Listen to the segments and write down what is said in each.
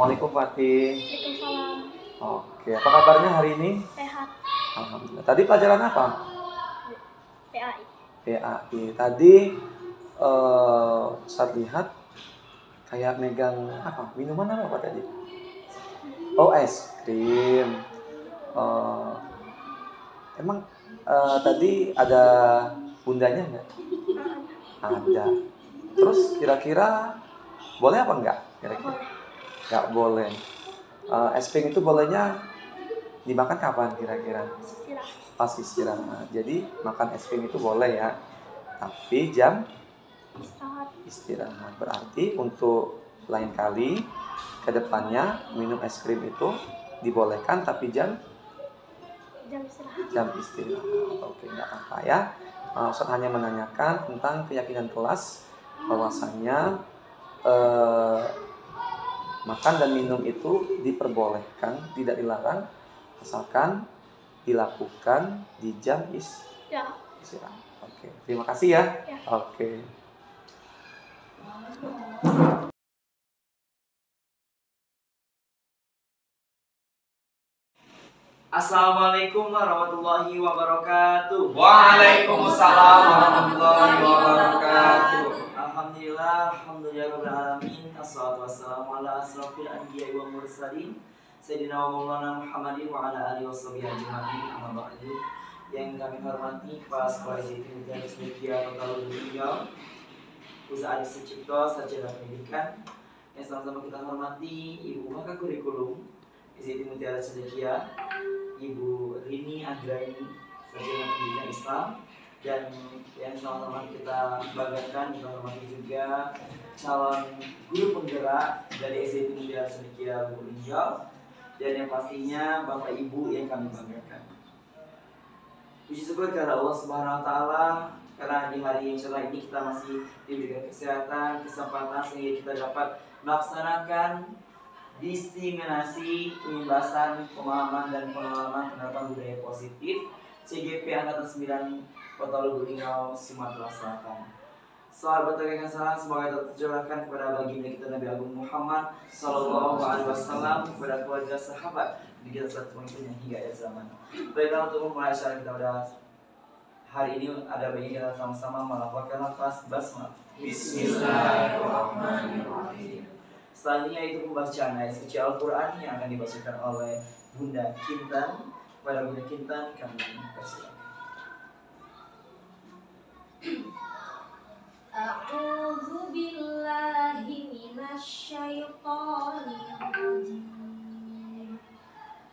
Assalamualaikum Fatih. Waalaikumsalam. Oke, apa kabarnya hari ini? Sehat. Alhamdulillah. Tadi pelajaran apa? PAI. PAI. Tadi saat lihat kayak megang apa? Minuman apa tadi? Oh, es krim. Emang tadi ada bundanya nggak? Ada. Terus kira-kira boleh apa enggak? Kira-kira nggak boleh. Es krim itu bolehnya dimakan kapan kira-kira? Pas istirahat. Jadi makan es krim itu boleh ya. Tapi jam istirahat. Berarti untuk lain kali ke depannya minum es krim itu dibolehkan tapi jam istirahat. Oke, nggak apa-apa ya. Ustaz hanya menanyakan tentang keyakinan kelas bahwasanya makan dan minum itu diperbolehkan, tidak dilarang, asalkan dilakukan di jam istirahat. Oke, terima kasih ya. Oke. Assalamualaikum warahmatullahi wabarakatuh. Waalaikumsalam warahmatullahi wabarakatuh. Alhamdulillah, rabbil alamin. Assalatu wassalamu ala asrofil anbiya'i wal mursalin Sayyidina wa maulana Muhammadin wa ala alihi washabihi ajma'in. Amma ba'du. Yang kami hormati Kepala Sekolah Islam dan Cendekia Kota Riau, Ustaz Adi Sucipto, Sarjana Pendidikan. Yang sama-sama kita hormati Ibu Maka Kurikulum Institut Mutiara Cendekia, Ibu Rini Agraini, Sarjana Pendidikan Islam, dan yang sama-sama kita banggakan, kita hormati juga calon guru penggerak dari SDT Mutiara Cendekia Bogor Riau, dan yang pastinya Bapak Ibu yang kami banggakan. Puji syukur kepada Allah Subhanahu Wa Taala karena di hari yang cerah ini kita masih diberikan kesehatan, kesempatan sehingga kita dapat melaksanakan diseminasi pembahasan pemahaman dan pengalaman penerapan budaya positif CGP Angkatan 9 Kota Lubuk Linggau, Sumatera Selatan. Salam berterima salam semoga tercurahkan kepada baginda kita Nabi Agung Muhammad Sallallahu Alaihi Wasallam, kepada keluarga sahabat di kita satu pengikutnya hingga akhir zaman. Baiklah, untuk memulai acara kita pada hari ini ada baiknya kita sama-sama melafalkan lafaz basmalah. Bismillahirrahmanirrahim. Selanjutnya itu pembacaan ayat suci Al-Quran yang akan dibacakan oleh Bunda Kintan. Pada Bunda Kintan kami persilakan. A'udzu billahi minasyaitonir rajim.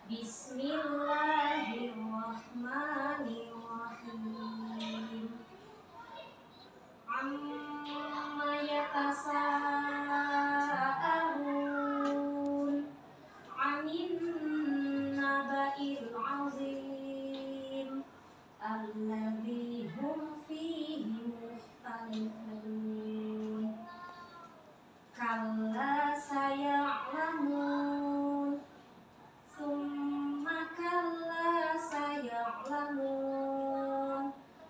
Bismillahirrahmanirrahim. Amma yatasaalun 'anil naba'il 'azim alladzi hum fihi mukhtalifun. Kalla saya'lamun, summa kalla saya'lamun.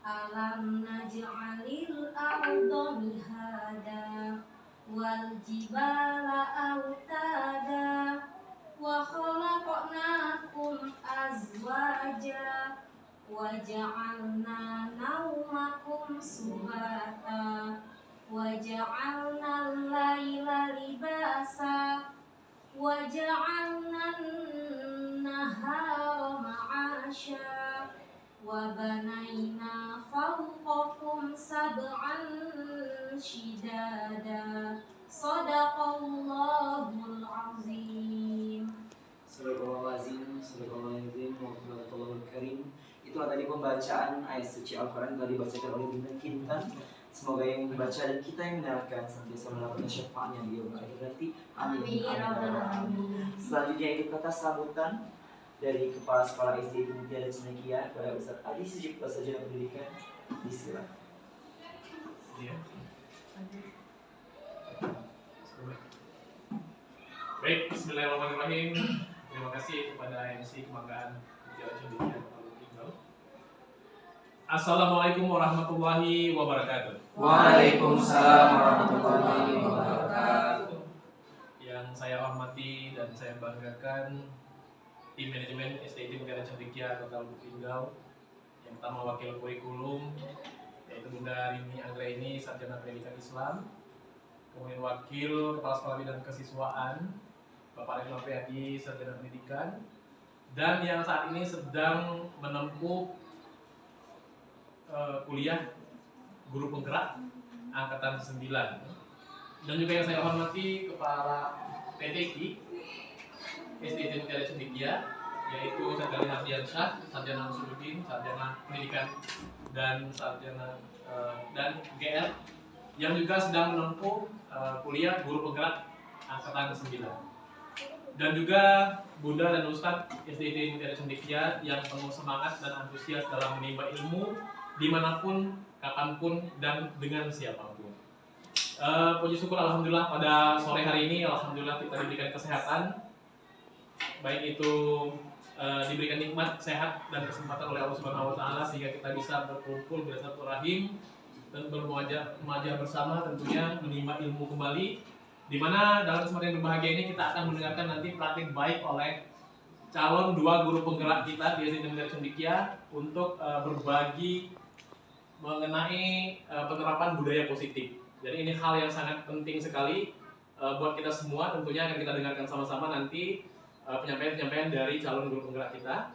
Alam naj'alil arda mihada wal jibala autada wa khalaqnakum azwaja wa ja'alna naumakum subata wa ja'alna al-laila libasa wa ja'alna an-nahara ma'asha wa banayna fawqakum sab'an shidada. Shadaqallahul azim. Sadaqallahul azim, Waalaikumsalam karim. Itulah tadi pembacaan ayat suci Al-Quran yang tadi dibacakan oleh Bunda Kintan. Semoga yang membaca dan kita yang mendengarkan senantiasa mendapatkan syafaatnya di yaumil akhir nanti. Amin. Selanjutnya itu kata sambutan dari Kepala Sekolah SD Mutiara Cendekia kepada Ustaz Adi Sucipto, Sarjana Pendidikan. Silakan. Baik, bismillahirrahmanirrahim. Terima kasih kepada MC Kebanggaan Mutiara Cendekia Kota Lubuk. Assalamualaikum warahmatullahi wabarakatuh. Waalaikumsalam warahmatullahi wabarakatuh. Yang saya hormati saya banggakan tim manajemen SDIT Mutiara Cendekia Kota Lubuk Linggau. Yang pertama wakil kurikulum yaitu Bunda Rini Anggraini, Sarjana Pendidikan Islam. Kemudian wakil kepala sekolah bidang kesiswaan Bapak Retno Apriyadi, Sarjana Pendidikan. Dan yang saat ini sedang menempuh kuliah guru penggerak angkatan 9. Dan juga yang saya hormati kepala PTQ SDIT Mutiara Cendekia, yaitu Sarjana Ardiansyah, Sarjana Usuluddin, Sarjana Pendidikan dan Sarjana dan GR yang juga sedang menempuh kuliah guru penggerak angkatan 9. Dan juga Bunda dan Ustadz SDIT Mutiara Cendekia yang penuh semangat dan antusias dalam menimba ilmu dimanapun, kapanpun, dan dengan siapapun. Puji syukur alhamdulillah pada sore hari ini alhamdulillah kita diberikan kesehatan, baik itu diberikan nikmat sehat dan kesempatan oleh Allah Subhanahu wa taala sehingga kita bisa berkumpul bersilaturahim dan bermuajah bersama, tentunya menimba ilmu kembali, di mana dalam kesempatan yang berbahagia ini kita akan mendengarkan nanti praktik baik oleh calon 2 guru penggerak kita di SDIT Mutiara Cendekia untuk berbagi mengenai penerapan budaya positif. Jadi ini hal yang sangat penting sekali buat kita semua, tentunya akan kita dengarkan sama-sama nanti penyampaian-penyampaian dari calon guru penggerak kita.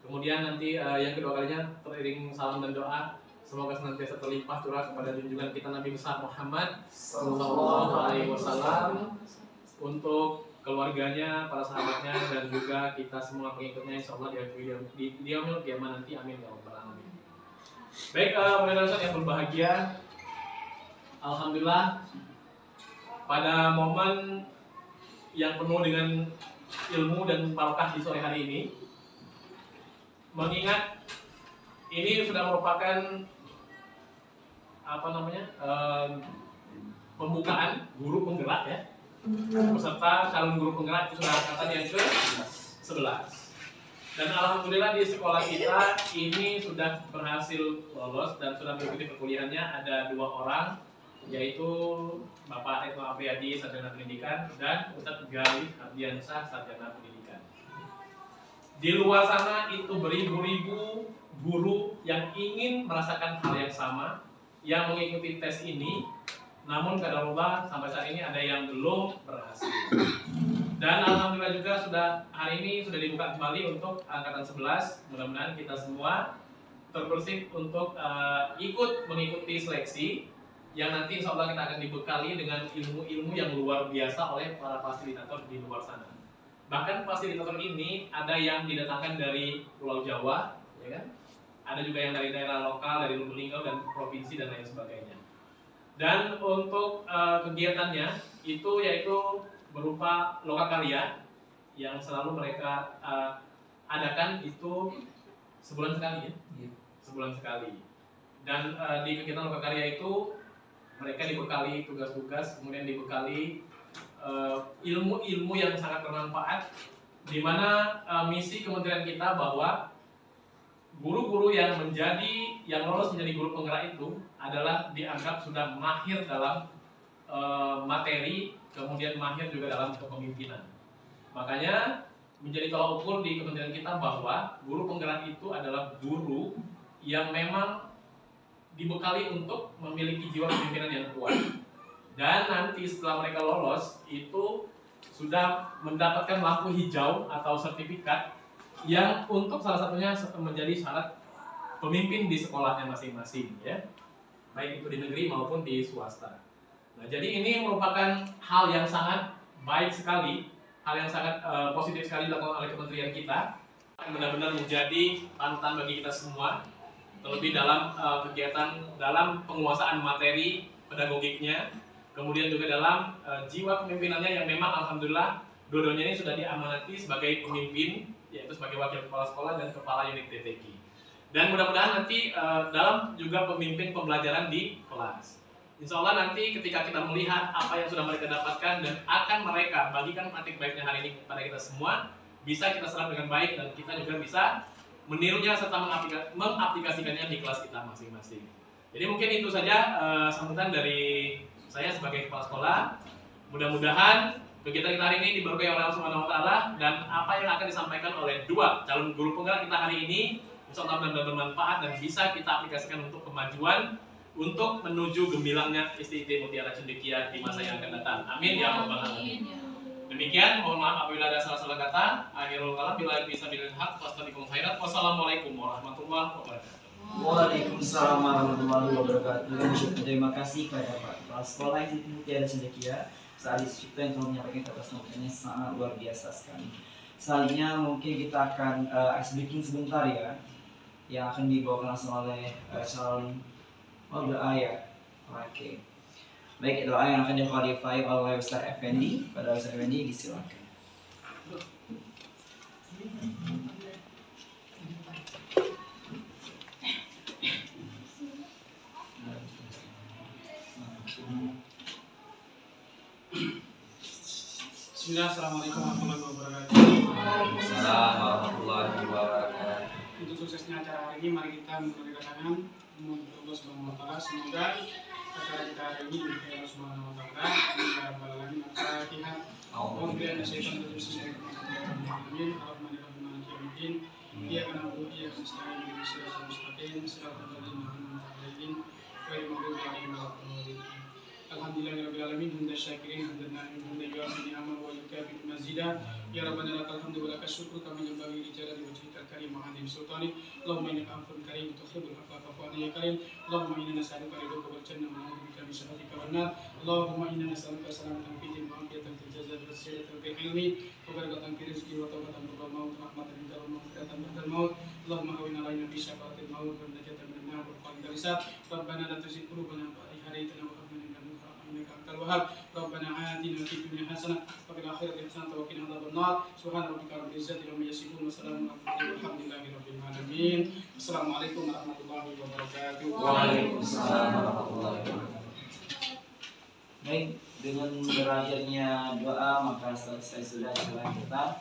Kemudian nanti yang kedua kalinya teriring salam dan doa, semoga senantiasa terlimpah curah kepada junjungan kita Nabi besar Muhammad Sallallahu Alaihi Wasallam, untuk keluarganya, para sahabatnya, dan juga kita semua pengikutnya, insyaallah di yaumil qiyamah nanti, amin ya rabbal alamin. Baik, pemirsa yang berbahagia, alhamdulillah pada momen yang penuh dengan ilmu dan barokah di sore hari ini, mengingat ini sudah merupakan pembukaan guru penggerak ya, peserta calon guru penggerak itu sudah angkatan yang ke-11. Dan alhamdulillah di sekolah kita ini sudah berhasil lolos dan sudah mengikuti perkuliahannya ada 2 orang, yaitu Bapak Retno Apriyadi, Sarjana Pendidikan, dan Ustadz Galih Ardiansyah, Sarjana Pendidikan. Di luar sana itu beribu-ribu guru yang ingin merasakan hal yang sama, yang mengikuti tes ini, namun qadarullah sampai saat ini ada yang belum berhasil. Dan alhamdulillah juga hari ini sudah dibuka kembali untuk angkatan 11. Mudah-mudahan kita semua terbersih untuk ikut mengikuti seleksi yang nanti insya Allah kita akan dibekali dengan ilmu-ilmu yang luar biasa oleh para fasilitator di luar sana. Bahkan fasilitator ini ada yang didatangkan dari Pulau Jawa, ya kan? Ada juga yang dari daerah lokal, dari Lubuk Linggau dan provinsi dan lain sebagainya. Dan untuk kegiatannya itu yaitu berupa lokakarya yang selalu mereka adakan itu sebulan sekali ya, sebulan sekali. Dan di kegiatan lokakarya itu mereka dibekali tugas-tugas, kemudian dibekali ilmu-ilmu yang sangat bermanfaat, di mana misi kementerian kita bahwa guru-guru yang lolos menjadi guru penggerak itu adalah dianggap sudah mahir dalam materi, kemudian mahir juga dalam kepemimpinan. Makanya menjadi tolak ukur di kementerian kita bahwa guru penggerak itu adalah guru yang memang dibekali untuk memiliki jiwa kepemimpinan yang kuat. Dan nanti setelah mereka lolos itu sudah mendapatkan lampu hijau atau sertifikat yang untuk salah satunya menjadi syarat pemimpin di sekolahnya masing-masing ya, baik itu di negeri maupun di swasta. Nah, jadi ini merupakan hal yang sangat baik sekali, hal yang sangat positif sekali dilakukan oleh kementerian kita, benar-benar menjadi panutan bagi kita semua, terlebih dalam kegiatan dalam penguasaan materi pedagogiknya, kemudian juga dalam jiwa kepemimpinannya yang memang alhamdulillah dua-duanya ini sudah diamanati sebagai pemimpin, yaitu sebagai wakil kepala sekolah dan kepala unit TTQ. Dan mudah-mudahan nanti dalam juga pemimpin pembelajaran di kelas. Insya Allah nanti ketika kita melihat apa yang sudah mereka dapatkan dan akan mereka bagikan praktik baiknya hari ini kepada kita semua, bisa kita serap dengan baik dan kita juga bisa menirunya serta mengaplikasikannya di kelas kita masing-masing. Jadi mungkin itu saja sambutan dari saya sebagai kepala sekolah. Mudah-mudahan Kegiatan kita hari ini diberkahi oleh Allah Subhanahu wa taala, dan apa yang akan disampaikan oleh dua calon guru penggerak kita hari ini insya Allah benar-benar bermanfaat dan bisa kita aplikasikan untuk kemajuan, untuk menuju gemilangnya STIT Mutiara Cendekia di masa yang akan datang. Amin ya rabbal alamin. Demikian, mohon maaf apabila ada salah-salah kata. Akhirul kalam, bila bisa bilil haq, wassalamualaikum khairat. Wassalamualaikum warahmatullahi wabarakatuh. Waalaikumsalam warahmatullahi wabarakatuh. Terima kasih kepada Pak Kepala Sekolah STIT Mutiara Cendekia saat Sucipto yang telah menyampaikan atas materinya sangat luar biasa sekali. Selanjutnya mungkin kita akan ice breaking sebentar ya, yang akan dibawakan langsung oleh calon doa ya. Oke. Baik, doa yang akan diqualify oleh Ustaz Effendi. Pada Ustaz Effendi disilakan. Bismillah, assalamualaikum warahmatullahi wabarakatuh. Waalaikumsalam warahmatullahi wabarakatuh. Untuk suksesnya acara hari ini, mari kita memberikan tangan memohon Allah Subhanahu wa taala semoga acara kita hari ini diberkahi Allah Subhanahu wa taala. Amin ya rabbal alamin. Al-Fatihah. A'udzu billahi minasyaitonir rajim. Bismillahirrahmanirrahim. Arrahmanirrahim. Maliki yaumiddin. Iyyaka na'budu wa iyyaka nasta'in. Ihdinas siratal mustaqim. Siratal ladzina an'amta 'alaihim ghairil maghdubi 'alaihim waladdallin. Alhamdulillahirabbil alamin, hamdan syakirin, hamdan na'imin, hamdan yu'affi ni'amahu wa yukafi mazida. Ya Rabbana lakal hamdu wa lakal syukru kama yanbaghi li jalali wajhikal karim wa 'azimi sultanik. Allahumma innaka 'afuwwun karim tuhibbul 'afwa fa'fu 'anna ya karim. Allahumma inna nas'aluka ridhaka wal jannah wa na'udzu bika min sakhatika wan nar. Allahumma inna nas'aluka salamatan fid din wa 'afiyatan fil jasad wa sihhatan fil ilmi wa barakatan fil rizqi wa tawbatan qabla maut wa rahmatan inda wa maghfiratan ba'dal maut. Allahumma awwin 'alaina fi syafa'atil maut wa najatan minan nar wa qadar hisab. Rabbana la tuzigh qulubana ba'da idh hadaytana wa hab lana min ladunka إنك أنت الوهاب. ربنا آتنا في الدنيا حسنة وفي الآخرة حسنة وقنا عذاب النار. سبحان ربك رب العزة عما يصفون وسلام على المرسلين والحمد لله رب العالمين. السلام عليكم ورحمة الله وبركاته. Waalaikumsalam warahmatullahi wabarakatuh. Baik, dengan berakhirnya doa maka selesai sudah acara kita.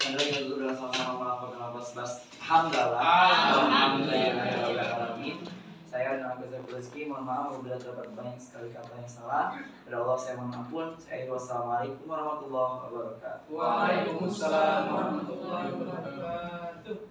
Adalah kita dulu adalah sama-sama melakukan lafaz hamdalah. Alhamdulillahirobbilalamin. Saya dan Agus Rezeki, mohon maaf apabila terdapat banyak sekali kata yang salah. Pada Allah saya mohon ampun. Wassalamualaikum warahmatullahi wabarakatuh. Waalaikumsalam warahmatullahi wabarakatuh.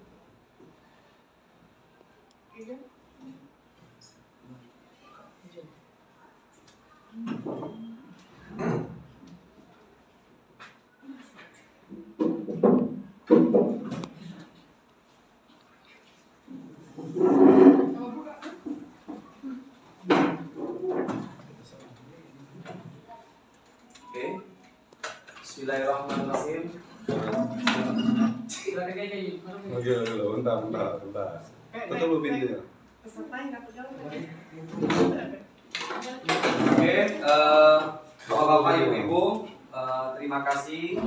Bismillahirrahmanirrahim. Oke, bentar. Tutup lu pintunya. Oke, Bapak-bapak, Ibu-ibu, terima kasih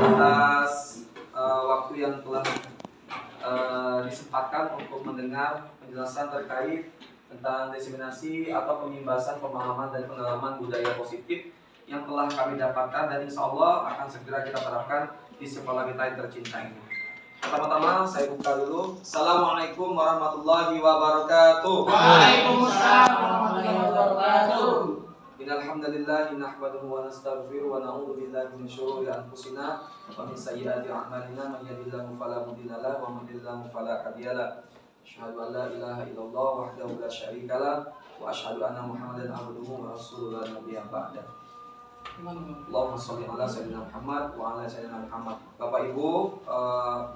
atas waktu yang telah disempatkan untuk mendengar penjelasan terkait tentang diseminasi atau pengimbasan pemahaman dan pengalaman budaya positif yang telah kami dapatkan dan insya Allah akan segera kita terapkan di sekolah kita yang tercinta ini. Pertama-tama saya buka dulu. Assalamualaikum warahmatullahi wabarakatuh. Waalaikumsalam warahmatullahi wabarakatuh. Innal hamdalillah nahmaduhu wa nastaghfiruhu wa na'udzu billahi min syururi anfusina wa min sayyiati a'malina man yahdihillahu fala mudilla lahu wa man yudlil fala hadiya lahu. Asyhadu an la ilaha illallah wahdahu la syarika lahu wa asyhadu anna Muhammadan abduhu wa rasuluhu la nabiyya ba'da. Allahumma sholli ala sayyidina Muhammad wa ala sayyidina Muhammad. Bapak Ibu,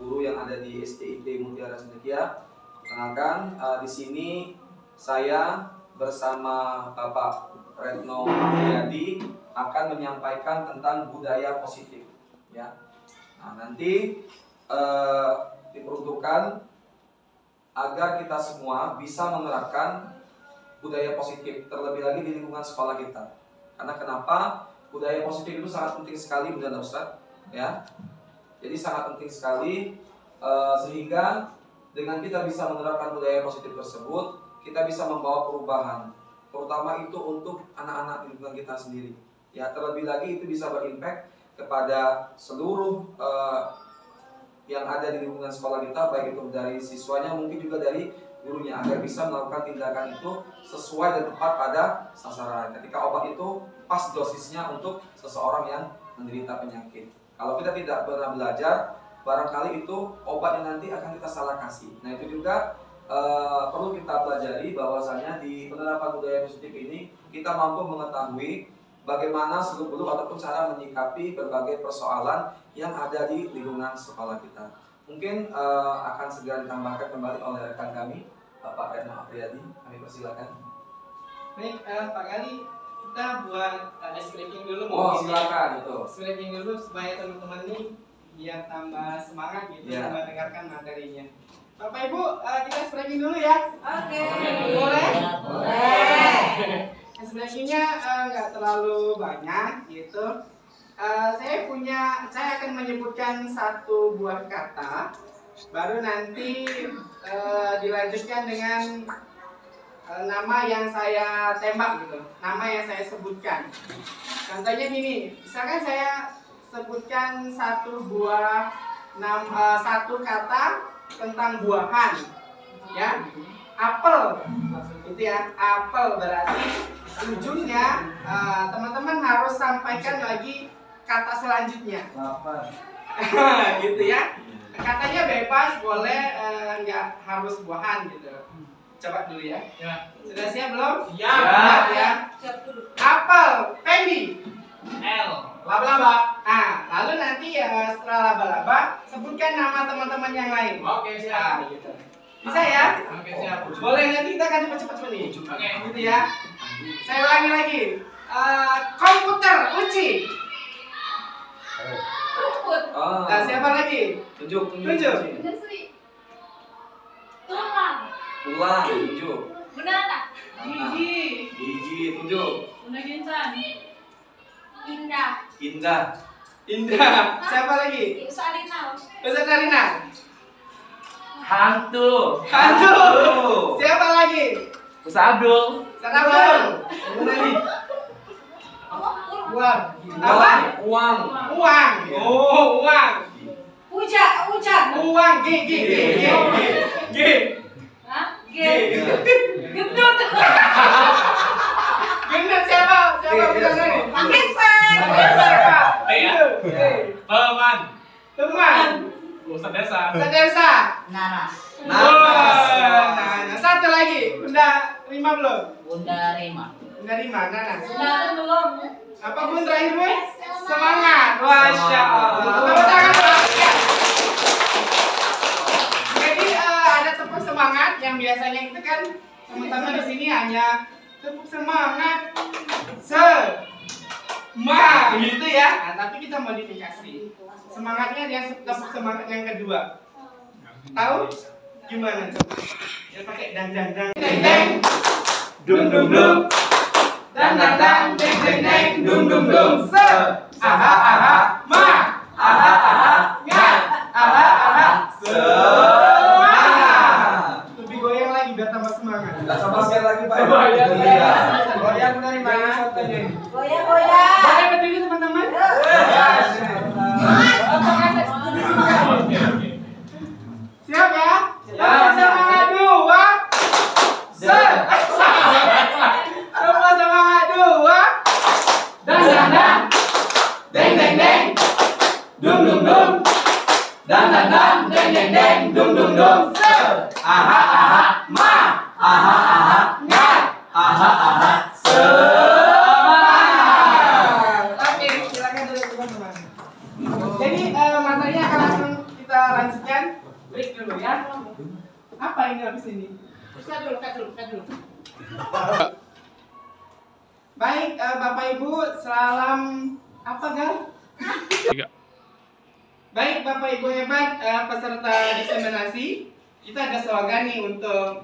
guru yang ada di STIT Mutiara Cendekia, perkenalkan di sini saya bersama Bapak Retno Apriyadi akan menyampaikan tentang budaya positif, ya. Nah, nanti diperuntukkan agar kita semua bisa menerapkan budaya positif, terlebih lagi di lingkungan sekolah kita. Karena kenapa? Budaya positif itu sangat penting sekali, Bunda Ustaz, ya. Jadi sangat penting sekali sehingga dengan kita bisa menerapkan budaya positif tersebut, kita bisa membawa perubahan, terutama itu untuk anak-anak di lingkungan kita sendiri. Ya, terlebih lagi itu bisa berimpact kepada seluruh yang ada di lingkungan sekolah kita, baik itu dari siswanya mungkin juga dari gurunya, agar bisa melakukan tindakan itu sesuai dan tepat pada sasaran. Ketika obat itu pas dosisnya untuk seseorang yang menderita penyakit. Kalau kita tidak pernah belajar, barangkali itu obat yang nanti akan kita salah kasih. Nah itu juga perlu kita pelajari bahwasanya di penerapan budaya positif ini kita mampu mengetahui bagaimana seluk-beluk ataupun cara menyikapi berbagai persoalan yang ada di lingkungan sekolah kita. Mungkin akan segera ditambahkan kembali oleh rekan kami, Bapak Retno Apriyadi. Kami persilakan. Baik, Pak Gali, kita buat ice breaking dulu Oh, mungkin. silakan itu. Ice breaking dulu supaya teman-teman ini biar tambah semangat gitu Ya. mendengarkan materinya. Bapak Ibu, kita ice breaking dulu ya. Oke. Boleh? Boleh. Ice breakingnya nggak terlalu banyak gitu. Saya akan menyebutkan satu buah kata, baru nanti dilanjutkan dengan nama yang saya tembak gitu, nama yang saya sebutkan. Contohnya gini, misalkan saya sebutkan satu kata tentang buahan, ya, apel, itu ya, apel berarti ujungnya teman-teman harus sampaikan lagi kata selanjutnya, gitu ya. Katanya bebas, boleh, nggak harus buahan gitu. Coba dulu ya. Ya. Sudah siap belum? Siap. Ya. Siap dulu. Apel, Fendi. L. Laba-laba. Nah, lalu nanti setelah laba-laba sebutkan nama teman-teman yang lain. Oke, siap. Gitu. Bisa ya? Oke, siap. Boleh, nanti kita akan cepat-cepat nih. Oke. Gitu ya. Saya ulangi lagi. Komputer, uci. Rumput. Nah, siapa lagi? Tunjuk. Bener Sri. Tulang. Pulang, tunjuk. Banana. Biji, tunjuk. Bunda Ginsan. Indah. Indah. Indah. Siapa lagi? Sarinal. Ustaz Karina. Hantu. Hantu. Siapa lagi? Ustaz Abdul. Ustaz Abdul. Lagi. Uang. Apa? Uang. Uang. Oh, uang. Hujan. Uang. G. Hah? G. Gendut. Gendut siapa? Siapa bilang tadi? Pakai fan. Siapa? T ya. Teman. Teman. Ustaz Desa. Ustaz Desa. Naras. Nah, satu lagi. Bunda Rima belum? Bunda Rima. Bunda Rima, Nanas. Bunda belum. Apa Bun terakhir Bun? Semangat. Masya Allah. Tepuk tangan. Jadi ada tepuk semangat yang biasanya itu kan teman-teman di sini hanya tepuk semangat gitu ya. Nah, tapi kita modifikasi. Semangatnya yang tepuk semangat yang kedua. Tahu gimana coba? Ya pakai dang dang dang deng deng dum dum dum dang dang dang deng deng deng dum dum dum se aha aha ma aha aha ngat aha aha semangat. Lebih goyang lagi biar tambah semangat. Sama sekali lagi Pak. Goyang, Iya. goyang dari mana? Goyang. Boleh berdiri teman-teman? Oke, oke. Siap ya? Semangat dua. Semua semangat dua. Dan dan dan. Deng deng deng. Dum dum dum. Dan dan dan. Deng deng deng. Dum dum dum. Aha aha ma. Aha aha ngat. Aha aha semangat. Oke, silakan dulu teman-teman. Jadi materinya akan langsung kita lanjutkan. Break dulu ya. Apa ini habis ini? Cut dulu. Baik, Bapak Ibu, salam apa Gal? Baik, Bapak Ibu hebat, peserta diseminasi. Kita ada slogan nih untuk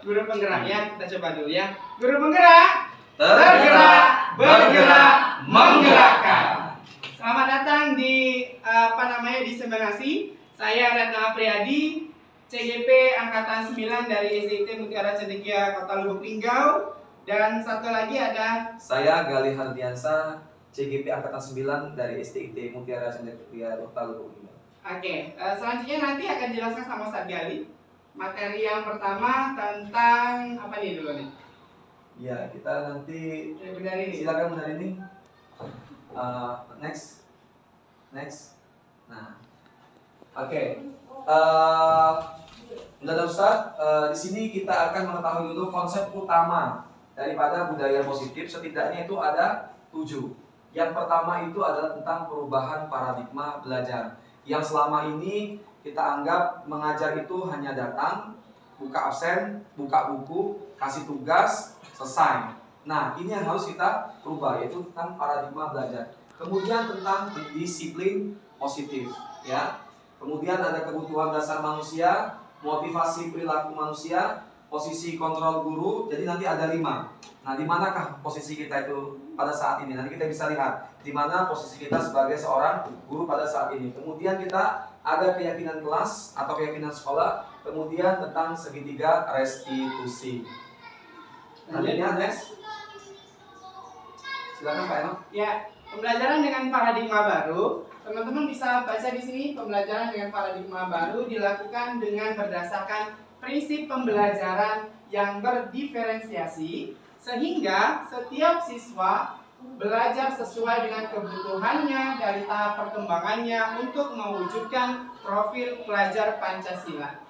guru penggerak ya. Kita coba dulu ya. Guru penggerak, tergerak, bergerak, menggerakkan. Selamat datang di diseminasi. Saya Retno Apriyadi, CGP Angkatan 9 dari SDIT Mutiara Cendekia Kota Lubuk Linggau. Dan satu lagi ada Saya Gali Hardiansa, CGP Angkatan 9 dari SDIT Mutiara Cendekia Kota Lubuk Linggau. Oke, selanjutnya nanti akan dijelaskan sama Ustaz Gali. Materi yang pertama tentang apa nih dulu nih? Ya, kita nanti Benar ini. silakan benar ini. Next. Nah, oke. Mendadak Ustaz, di sini kita akan mengetahui dulu konsep utama daripada budaya positif. Setidaknya itu ada 7. Yang pertama itu adalah tentang perubahan paradigma belajar. Yang selama ini kita anggap mengajar itu hanya datang, buka absen, buka buku, kasih tugas, selesai. Nah, ini yang harus kita rubah, yaitu tentang paradigma belajar. Kemudian tentang disiplin positif, ya. Kemudian ada kebutuhan dasar manusia, motivasi perilaku manusia, posisi kontrol guru. Jadi nanti ada 5. Nah, di manakah posisi kita itu pada saat ini? Nanti kita bisa lihat di mana posisi kita sebagai seorang guru pada saat ini. Kemudian kita ada keyakinan kelas atau keyakinan sekolah. Kemudian tentang segitiga restitusi. Selanjutnya, next. Silakan Pak Eno. Ya, pembelajaran dengan paradigma baru. Teman-teman bisa baca di sini, pembelajaran dengan paradigma baru dilakukan dengan berdasarkan prinsip pembelajaran yang berdiferensiasi, sehingga setiap siswa belajar sesuai dengan kebutuhannya dari tahap perkembangannya untuk mewujudkan profil pelajar Pancasila.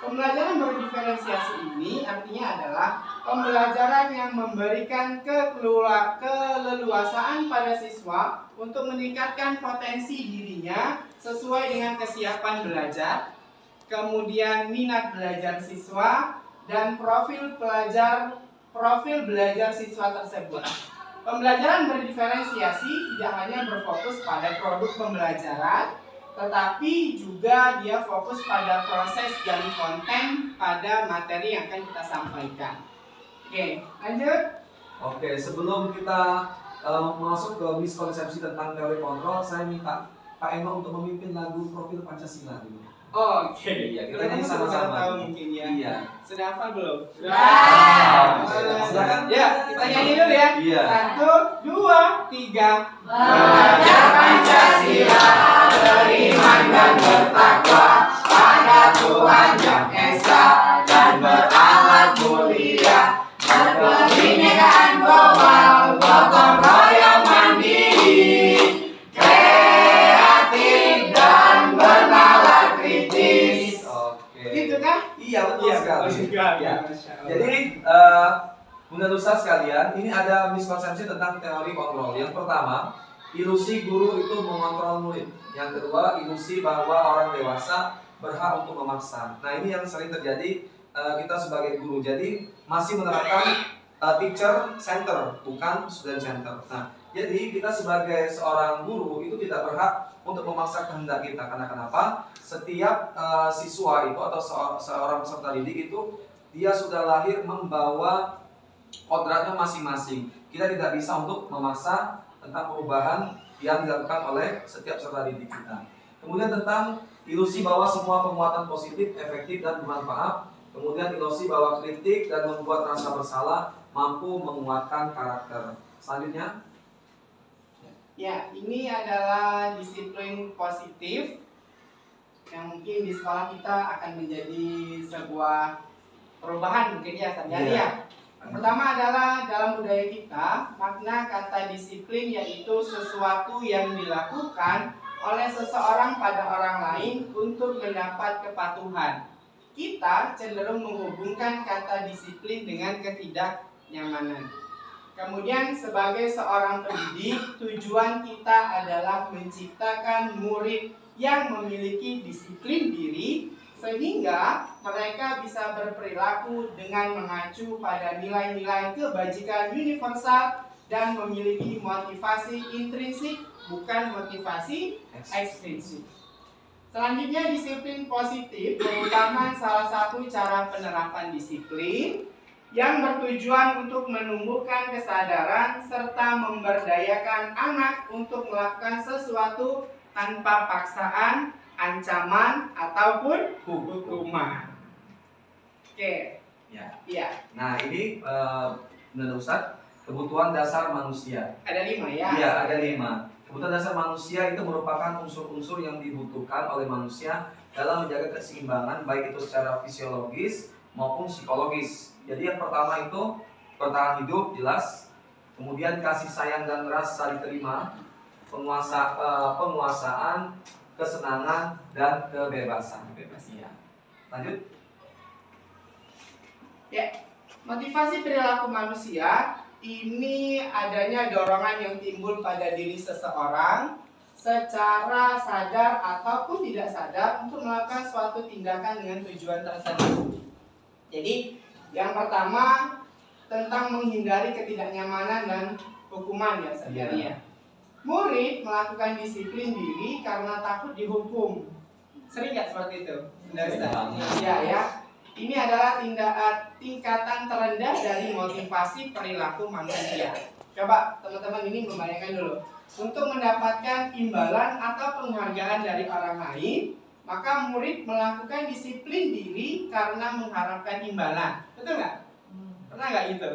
Pembelajaran berdiferensiasi ini artinya adalah pembelajaran yang memberikan keleluasaan pada siswa untuk meningkatkan potensi dirinya sesuai dengan kesiapan belajar, kemudian minat belajar siswa, dan profil belajar siswa tersebut. Pembelajaran berdiferensiasi tidak hanya berfokus pada produk pembelajaran, tetapi juga dia fokus pada proses dan konten pada materi yang akan kita sampaikan. Oke, lanjut. Oke, sebelum kita masuk ke miskonsepsi tentang teori kontrol, saya minta Pak Eno untuk memimpin lagu Profil Pancasila dulu. Oke, Iya, kita nyanyi sama-sama. tahu mungkin ya. Iya. Sudah hafal belum? Silakan. Ya, kita nyanyi dulu ya. Iya. 1, 2, 3. Belajar Pancasila, beriman dan bertakwa pada Tuhan Yang Esa dan berakhlak mulia, berkebinekaan global, gotong royong mandiri, kreatif dan bernalar kritis. Oke. Gitu kan? Iya, betul sekali. Ya. Jadi, Bunda Nusa sekalian, ini ada miskonsepsi tentang teori kontrol. Yang pertama, ilusi guru itu mengontrol murid. Yang kedua, ilusi bahwa orang dewasa berhak untuk memaksa. Nah, ini yang sering terjadi kita sebagai guru. Jadi, masih menerapkan teacher center, bukan student center. Nah, jadi kita sebagai seorang guru itu tidak berhak untuk memaksa kehendak kita. Karena kenapa? Setiap siswa itu atau seorang peserta didik itu dia sudah lahir membawa kodratnya masing-masing. Kita tidak bisa untuk memaksa tentang perubahan yang dilakukan oleh setiap peserta didik kita. Kemudian tentang ilusi bahwa semua penguatan positif, efektif, dan bermanfaat. Kemudian ilusi bahwa kritik dan membuat rasa bersalah mampu menguatkan karakter. Selanjutnya. Ya, ini adalah disiplin positif yang mungkin di sekolah kita akan menjadi sebuah perubahan mungkin ya, terjadi ya. Pertama adalah dalam budaya kita, makna kata disiplin yaitu sesuatu yang dilakukan oleh seseorang pada orang lain untuk mendapat kepatuhan. Kita cenderung menghubungkan kata disiplin dengan ketidaknyamanan. Kemudian sebagai seorang pendidik, tujuan kita adalah menciptakan murid yang memiliki disiplin diri sehingga mereka bisa berperilaku dengan mengacu pada nilai-nilai kebajikan universal dan memiliki motivasi intrinsik bukan motivasi ekstrinsik. Selanjutnya, disiplin positif merupakan salah satu cara penerapan disiplin yang bertujuan untuk menumbuhkan kesadaran serta memberdayakan anak untuk melakukan sesuatu tanpa paksaan, ancaman, ataupun hukuman. Oke. Ya. Iya. Nah, ini menurut Ustaz, kebutuhan dasar manusia. Ada 5 ya? Iya, ada 5. Kebutuhan dasar manusia itu merupakan unsur-unsur yang dibutuhkan oleh manusia dalam menjaga keseimbangan baik itu secara fisiologis maupun psikologis. Jadi yang pertama itu bertahan hidup, jelas. Kemudian kasih sayang dan rasa diterima. penguasaan, kesenangan, dan kebebasan. Ya. Lanjut. Ya, motivasi perilaku manusia ini adanya dorongan yang timbul pada diri seseorang secara sadar ataupun tidak sadar untuk melakukan suatu tindakan dengan tujuan tertentu. Jadi, yang pertama tentang menghindari ketidaknyamanan dan hukuman ya sebenarnya. Murid melakukan disiplin diri karena takut dihukum. Sering nggak seperti itu? Benar, Ustaz? Ya. Ini adalah tingkatan terendah dari motivasi perilaku manusia. Coba teman-teman ini membayangkan dulu. Untuk mendapatkan imbalan atau penghargaan dari orang lain, maka murid melakukan disiplin diri karena mengharapkan imbalan. Betul nggak? Pernah nggak gitu?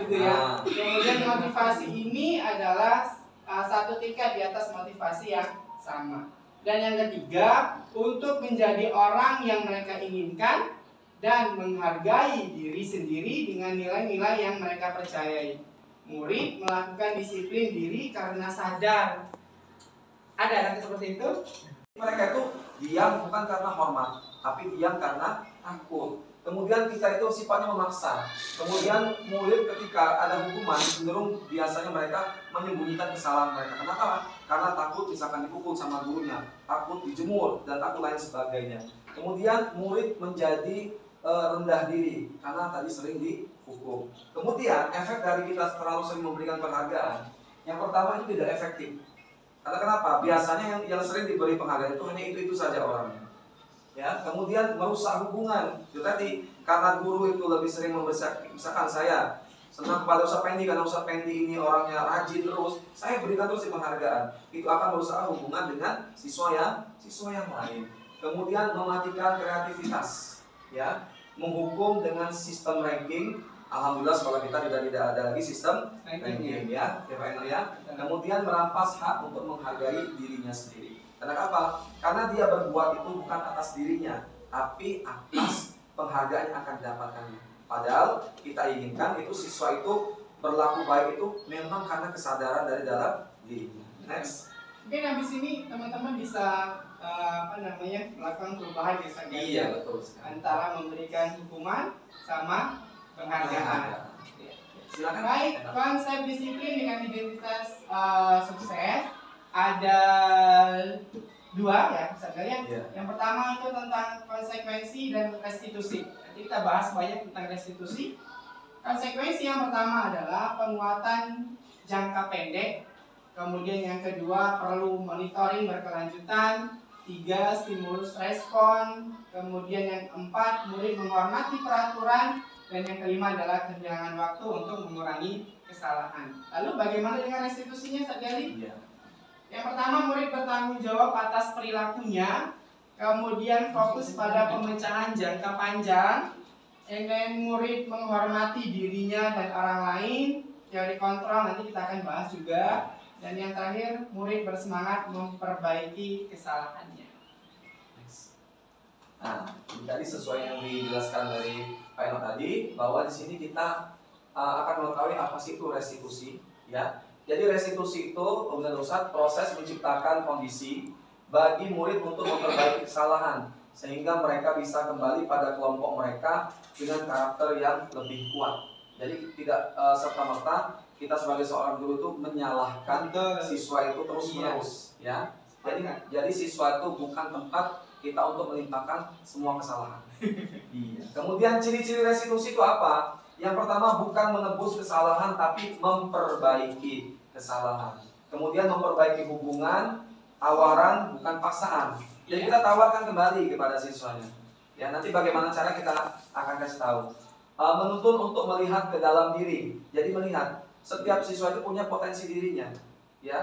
Gitu ya. Kemudian motivasi ini adalah satu tingkat di atas motivasi yang sama. Dan yang ketiga, untuk menjadi orang yang mereka inginkan dan menghargai diri sendiri dengan nilai-nilai yang mereka percayai. Murid melakukan disiplin diri karena sadar. Ada yang seperti itu? Mereka itu diam bukan karena hormat, tapi diam karena takut. Kemudian kita itu sifatnya memaksa. Kemudian murid ketika ada hukuman cenderung biasanya mereka menyembunyikan kesalahan mereka. Kenapa? Karena takut misalkan dipukul sama gurunya, takut dijemur dan takut lain sebagainya. Kemudian murid menjadi rendah diri karena tadi sering dihukum. Kemudian efek dari kita terlalu sering memberikan penghargaan, yang pertama itu tidak efektif. Karena kenapa? Biasanya yang sering diberi penghargaan itu hanya itu saja orangnya. Ya, kemudian merusak hubungan. Itu tadi karena guru itu lebih sering membesar. Misalkan saya senang kepada Ustaz Pendi karena Ustaz Pendi ini orangnya rajin terus, saya berikan terus penghargaan. Itu akan merusak hubungan dengan siswa yang lain. Kemudian mematikan kreativitas. Ya, menghukum dengan sistem ranking. Alhamdulillah sekolah kita tidak ada lagi sistem ranking ya, Kemudian merampas hak untuk menghargai dirinya sendiri. Karena apa? Karena dia berbuat itu bukan atas dirinya, tapi atas penghargaan yang akan didapatkannya. Padahal kita inginkan itu siswa itu berlaku baik itu memang karena kesadaran dari dalam dirinya. Next. Mungkin habis ini teman-teman bisa melakukan perubahan ya, iya betul. Antara memberikan hukuman sama penghargaan. Silakan. Baik, konsep disiplin dengan identitas sukses ada dua ya sebenarnya. Yang pertama itu tentang konsekuensi dan restitusi. Nanti kita bahas banyak tentang restitusi. Konsekuensi yang pertama adalah penguatan jangka pendek. Kemudian yang kedua perlu monitoring berkelanjutan. 3. Stimulus respon. Kemudian yang 4. Murid menghormati peraturan. Dan yang kelima adalah kehilangan waktu untuk mengurangi kesalahan. Lalu bagaimana dengan restitusinya, Ustaz Gali? Yang pertama, murid bertanggung jawab atas perilakunya. Kemudian fokus pada pemecahan jangka panjang. Dan murid menghormati dirinya dan orang lain. Teori kontrol nanti kita akan bahas juga. Dan yang terakhir, murid bersemangat memperbaiki kesalahannya. Nah, tadi sesuai yang dijelaskan dari Pak Eno tadi, bahwa di sini kita akan mengetahui apa sih itu restitusi, ya. Jadi restitusi itu, kemudian Ustaz, proses menciptakan kondisi bagi murid untuk memperbaiki kesalahan, sehingga mereka bisa kembali pada kelompok mereka dengan karakter yang lebih kuat. Jadi tidak serta-merta kita sebagai seorang guru itu menyalahkan siswa itu terus-menerus, ya. Jadi siswa itu bukan tempat kita untuk melimpahkan semua kesalahan. Kemudian ciri-ciri restitusi itu apa? Yang pertama bukan menebus kesalahan tapi memperbaiki kesalahan. Kemudian memperbaiki hubungan, tawaran bukan paksaan. Jadi kita tawarkan kembali kepada siswanya. Ya, nanti bagaimana cara kita akan kasih tahu. Menuntun untuk melihat ke dalam diri. Jadi melihat setiap siswa itu punya potensi dirinya, ya.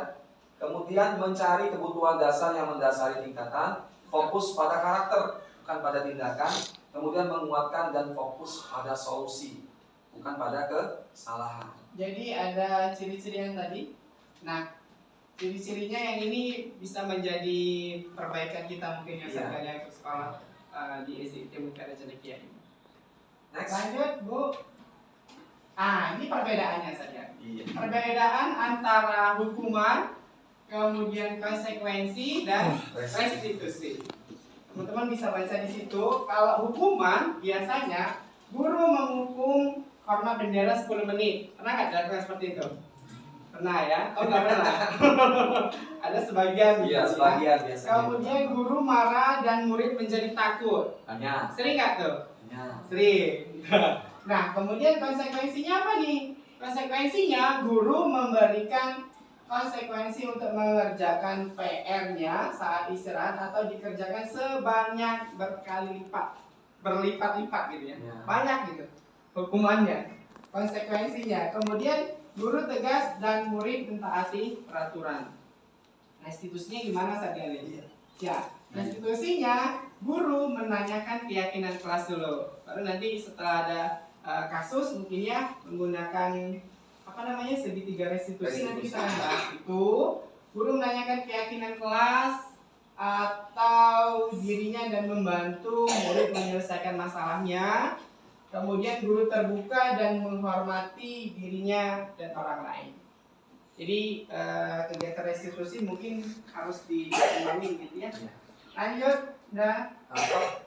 Kemudian mencari kebutuhan dasar yang mendasari tingkatan, fokus pada karakter, bukan pada tindakan. Kemudian menguatkan dan fokus pada solusi, bukan pada kesalahan. Jadi ada ciri-ciri yang tadi. Nah, ciri-cirinya yang ini bisa menjadi perbaikan kita mungkin ya sekalian untuk sekolah di SIT Mutiara Cendekia ini. Next. Lanjut, Bu. Ini perbedaannya saja. Perbedaan antara hukuman kemudian konsekuensi dan restitusi. Teman-teman bisa baca di situ. Kalau hukuman biasanya guru menghukum hormat bendera 10 menit. Pernah nggak dilakukan seperti itu? Pernah ya? Oh nggak pernah. Ada sebagian. Iya, sebagian biasanya. Kemudian guru marah dan murid menjadi takut. Hanya. Sering nggak tuh? Hanya. Sering. Nah, kemudian konsekuensinya apa nih? Konsekuensinya guru memberikan konsekuensi untuk mengerjakan PR-nya saat istirahat atau dikerjakan sebanyak berkali lipat, berlipat-lipat gitu ya. Banyak gitu hukumannya, konsekuensinya. Kemudian guru tegas dan murid mentaati peraturan. Restitusinya gimana Sarjana? Ya, restitusinya guru menanyakan keyakinan kelas dulu. Baru nanti setelah ada kasus mungkin ya menggunakan segitiga restitusi. Nanti kita akan bahas itu. Guru menanyakan keyakinan kelas atau dirinya dan membantu murid menyelesaikan masalahnya. Kemudian guru terbuka dan menghormati dirinya dan orang lain. Jadi kegiatan restitusi mungkin harus diimbangi gitu ya. Lanjut, nah.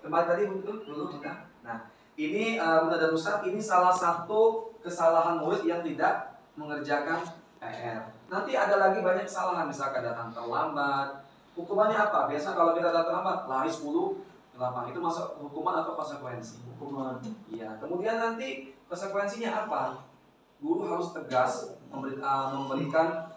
Tempat tadi dulu Bunda. Nah, ini Bunda dan Ustaz, ini salah satu kesalahan murid yang tidak mengerjakan PR. Nanti ada lagi banyak kesalahan, misalkan datang terlambat. Hukumannya apa? Biasa kalau kita datang terlambat, lari 10 ke lapang. Itu masuk hukuman atau konsekuensi? Hukuman. Iya. Kemudian nanti konsekuensinya apa? Guru harus tegas memberikan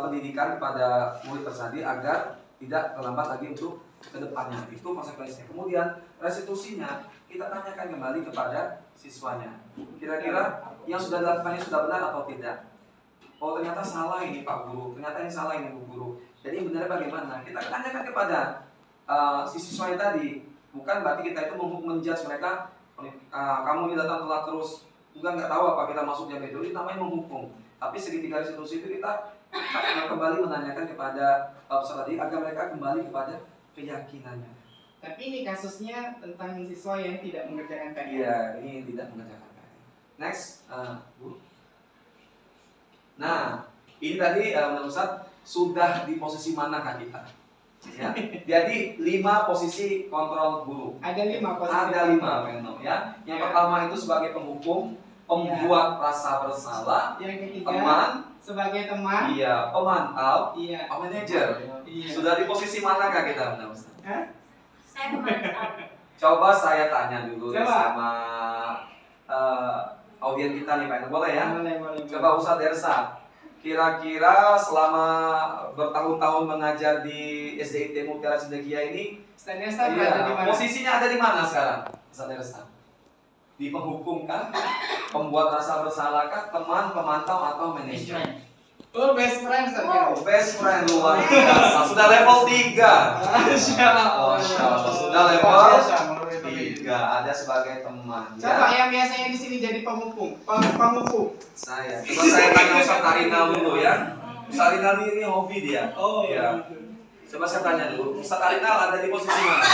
pendidikan kepada murid tersebut agar tidak terlambat lagi untuk kedepannya. Itu konsekuensinya. Kemudian restitusinya kita tanyakan kembali kepada siswanya. Kira-kira yang sudah dilakukannya sudah benar atau tidak? Oh ternyata salah ini Pak Guru, ternyata ini salah ini Bu Guru. Jadi benar bagaimana? Kita tanyakan kepada si siswanya tadi. Bukan berarti kita itu menjudge mereka. Kamu ini datang telat terus, nggak tahu apa kita masuk jam itu namanya menghukum. Tapi segitiga restitusi itu kita kembali menanyakan kepada peserta didik agar mereka kembali kepada keyakinannya. Tapi ini kasusnya tentang siswa yang tidak mengerjakan PR. Iya, ini tidak mengerjakan PR. Next, Bu. Nah, ini tadi menurut Ustaz sudah di posisi manakah kita? Ya. Jadi 5 posisi kontrol guru. Ada 5 posisi. Ada 5 Reno, ya. Yang pertama itu sebagai penghukum, pembuat rasa bersalah. Yang ketiga teman, sebagai teman. iya, pemantau, iya, manajer. Iya. Sudah di posisi manakah kita, menurut Ustaz? Saya memantau. Coba saya tanya dulu Coba. sama audien kita nih Pak. Boleh ya? Boleh. Coba Ustaz Dersa. Kira-kira selama bertahun-tahun mengajar di SDIT Mutiara Cendekia ini, Ustaz iya, ada di mana? posisinya ada di mana sekarang? Ustaz Dersa. Di penghukum kah? Pembuat rasa bersalah kah? Teman, pemantau atau manajer? Oh, best friend Ustaz. Oh, best friend luar biasa. Sudah level 3. Masya Allah. Sudah level 3. Ada sebagai teman. Coba Ya. yang biasanya di sini jadi penghukum. Penghukum. Saya. Coba saya tanya Ustaz Arinal dulu ya. Ustaz Arinal ini hobi dia. Oh ya. Coba saya tanya dulu. Ustaz Arinal ada di posisi mana?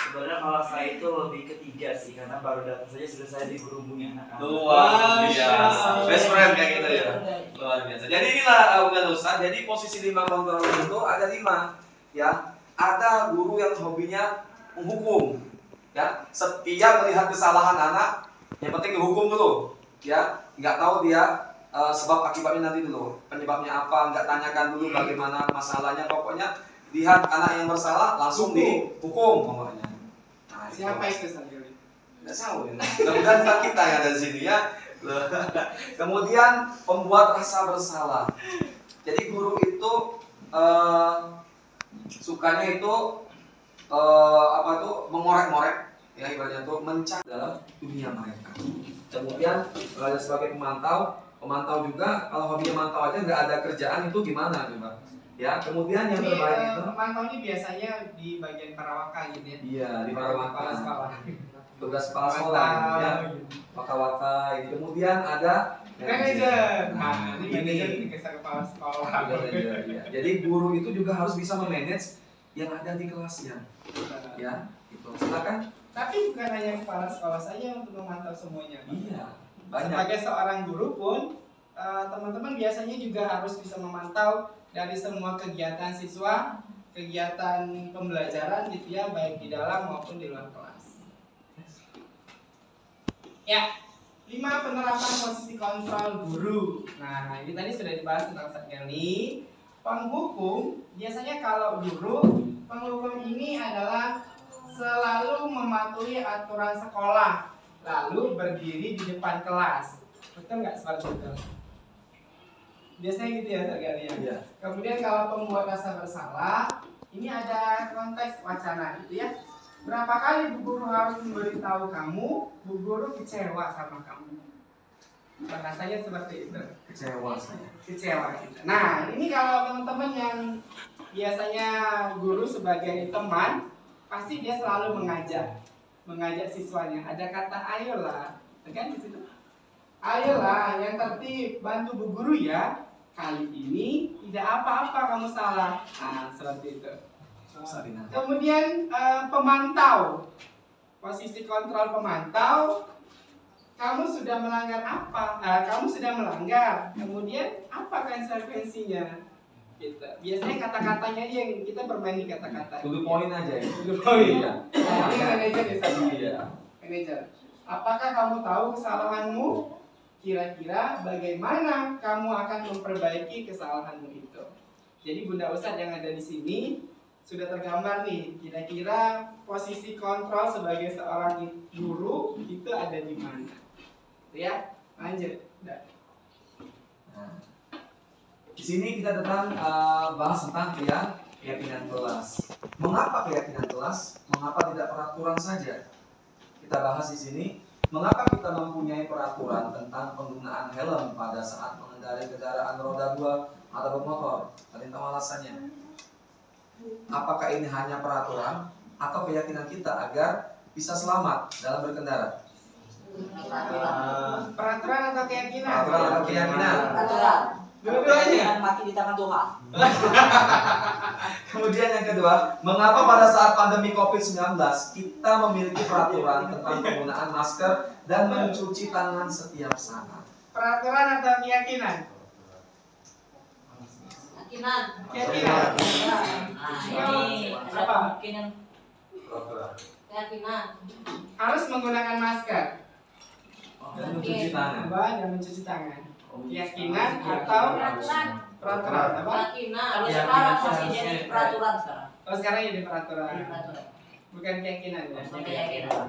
Sebenarnya kalau saya itu lebih ketiga sih, karena baru datang saja sudah saya digerumuni anak-anak. Luar biasa. Best friend kayak gitu ya. Luar biasa. Jadi inilah bukan Ustaz. Jadi posisi 5 kontrol itu ada 5. Ya. Ada guru yang hobinya menghukum. Ya. Setiap melihat kesalahan anak, yang penting dihukum dulu. Ya. Nggak tahu dia sebab akibatnya nanti dulu. Penyebabnya apa? Nggak tanyakan dulu bagaimana masalahnya. Pokoknya lihat anak yang bersalah langsung dihukum pokoknya. Nah, Siapa itu Ustaz? Nggak tahu ya. Mudah-mudahan bukan kita yang ada di sini ya. Kemudian pembuat rasa bersalah. Jadi guru itu sukanya itu mengorek-ngorek ya ibaratnya tuh mencari dalam dunia mereka. Kemudian ada sebagai pemantau juga kalau hobinya mantau aja nggak ada kerjaan itu gimana coba? Ya, kemudian yang terbaik itu pemantau ini biasanya di bagian Parawaka gitu ya. iya di Parawaka. Sekolah. Tugas kepala sekolah ya. Waka-waka ini. Kemudian ada Manajer. Nah, ini ini manajer di kepala sekolah. ya. Jadi guru itu juga harus bisa memanage yang ada di kelasnya. Ya, itu. Silakan. Tapi bukan hanya kepala sekolah saja untuk memantau semuanya. Iya, banyak. Sebagai seorang guru pun teman-teman biasanya juga harus bisa memantau dari semua kegiatan siswa, kegiatan pembelajaran gitu ya, baik di dalam maupun di luar kelas. Ya, 5 penerapan posisi kontrol guru. Nah, ini tadi sudah dibahas tentang Satgali. Penghukum, biasanya kalau guru, penghukum ini adalah selalu mematuhi aturan sekolah, lalu berdiri di depan kelas. Betul nggak seperti itu? Biasanya gitu ya, Satgali ya. Iya. Kemudian kalau pembuat rasa bersalah, ini ada konteks wacana gitu ya. Berapa kali Bu Guru harus memberitahu kamu, Bu Guru kecewa sama kamu. Bahasanya seperti itu. Kecewa saya. Kecewa gitu. Nah, ini kalau teman-teman yang biasanya guru sebagai teman, pasti dia selalu mengajak siswanya. Ada kata ayolah, kan di situ. Ayolah, yang tertib, bantu Bu Guru ya. Kali ini tidak apa-apa kamu salah. Nah, seperti itu. Kemudian pemantau, posisi kontrol pemantau. Kamu sudah melanggar apa? Kamu sudah melanggar. Kemudian apa konsekuensinya? Gitu. Biasanya kata-katanya aja yang kita bermain di kata-kata. To the point aja ya. To the point. Iya. Nah, ini manajer ya saya. Iya. Manajer. Apakah kamu tahu kesalahanmu? Kira-kira bagaimana kamu akan memperbaiki kesalahanmu itu? Jadi Bunda Ustadz yang ada di sini sudah tergambar nih. Kira-kira posisi kontrol sebagai seorang guru itu ada di mana? Ya, lanjut. Udah. Nah, di sini kita tentang bahas tentang keyakinan kelas. Mengapa keyakinan kelas? Mengapa tidak peraturan saja? Kita bahas di sini. Mengapa kita mempunyai peraturan tentang penggunaan helm pada saat mengendarai kendaraan roda 2 atau bermotor? Kalian tahu alasannya? Apakah ini hanya peraturan atau keyakinan kita agar bisa selamat dalam berkendara? Peraturan atau keyakinan? Peraturan atau keyakinan? Aturan. Dua-duanya. Mati di tangan Tuhan. Kemudian yang kedua, mengapa pada saat pandemi COVID-19 kita memiliki peraturan tentang penggunaan masker dan mencuci tangan setiap saat? Peraturan atau keyakinan? Keyakinan. Keyakinan. Nah, ini ada Apa? kemungkinan keyakinan. Harus menggunakan masker Dan mencuci tangan. dan mencuci tangan. Keyakinan atau Peraturan. peraturan apa? Keyakinan. Kalau Keyakinan sekarang sih masih harusnya. jadi peraturan sekarang. Oh, sekarang jadi peraturan. Jadi peraturan. Bukan keyakinan ya. Bukan keyakinan.